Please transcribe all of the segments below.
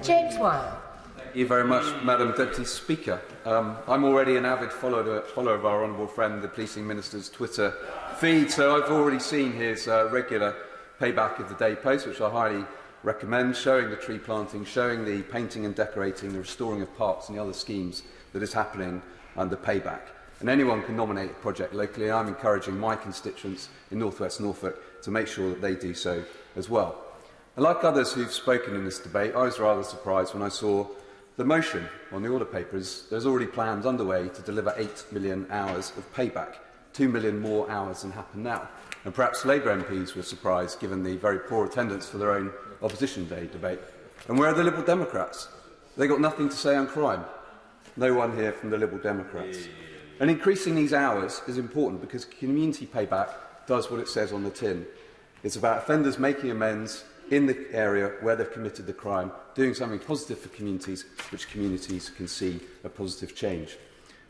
James Wire. Thank you very much, Madam Deputy Speaker. I'm already an avid follower of our Honourable friend, the Policing Minister's Twitter feed, so I've already seen his regular payback of the day post, which I highly recommend, showing the tree planting, showing the painting and decorating, the restoring of parks and the other schemes that is happening under payback. And anyone can nominate a project locally. I'm encouraging my constituents in North West Norfolk to make sure that they do so as well. And like others who've spoken in this debate, I was rather surprised when I saw the motion on the order papers. There's already plans underway to deliver 8 million hours of payback, 2 million more hours than happen now. And perhaps Labour MPs were surprised, given the very poor attendance for their own Opposition Day debate. And where are the Liberal Democrats? They got nothing to say on crime. No one here from the Liberal Democrats. And increasing these hours is important because community payback does what it says on the tin. It's about offenders making amends in the area where they've committed the crime, doing something positive for communities, which communities can see a positive change.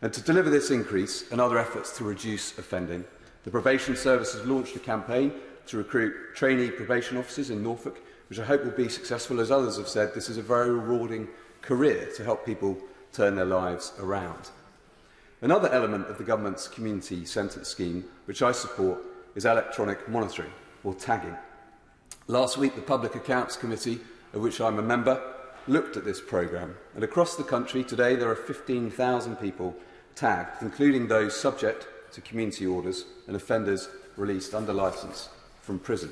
And to deliver this increase and other efforts to reduce offending, the Probation Service has launched a campaign to recruit trainee probation officers in Norfolk, which I hope will be successful. As others have said, this is a very rewarding career to help people turn their lives around. Another element of the government's community sentence scheme, which I support, is electronic monitoring, or tagging. Last week, the Public Accounts Committee, of which I'm a member, looked at this programme. And across the country today, there are 15,000 people tagged, including those subject to community orders and offenders released under licence from prison.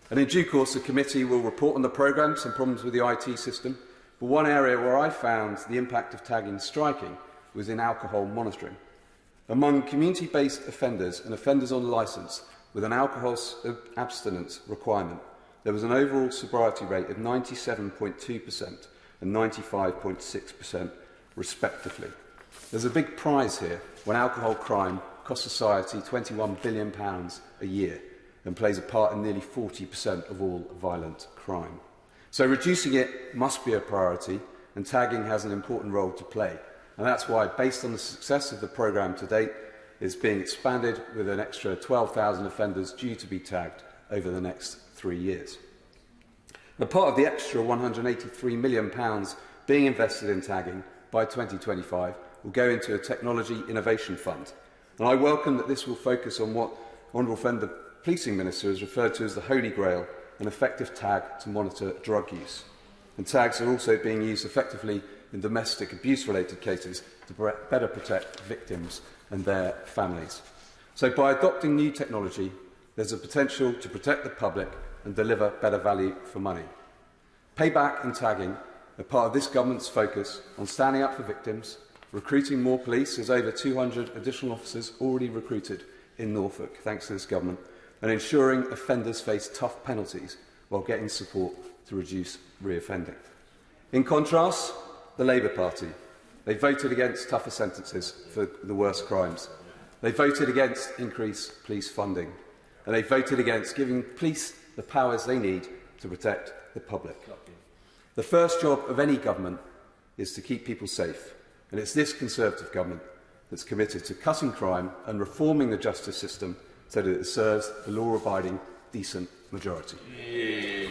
And in due course, the committee will report on the programme, some problems with the IT system. But one area where I found the impact of tagging striking was in alcohol monitoring. Among community-based offenders and offenders on licence with an alcohol abstinence requirement, there was an overall sobriety rate of 97.2% and 95.6% respectively. There's a big prize here when alcohol crime costs society £21 billion a year and plays a part in nearly 40% of all violent crime. So reducing it must be a priority, and tagging has an important role to play. And that's why, based on the success of the programme to date, it's being expanded with an extra 12,000 offenders due to be tagged over the next 3 years. And part of the extra £183 million being invested in tagging by 2025 will go into a technology innovation fund. And I welcome that this will focus on what Honourable Friend the Policing Minister has referred to as the Holy Grail, an effective tag to monitor drug use. And tags are also being used effectively in domestic abuse-related cases to better protect victims and their families. So by adopting new technology, there's a potential to protect the public and deliver better value for money. Payback and tagging are part of this government's focus on standing up for victims, recruiting more police, as over 200 additional officers already recruited in Norfolk, thanks to this government, and ensuring offenders face tough penalties while getting support to reduce reoffending. In contrast, the Labour Party, they voted against tougher sentences for the worst crimes. They voted against increased police funding. And they voted against giving police the powers they need to protect the public. The first job of any government is to keep people safe. And it's this Conservative government that's committed to cutting crime and reforming the justice system so that it serves the law-abiding, decent majority.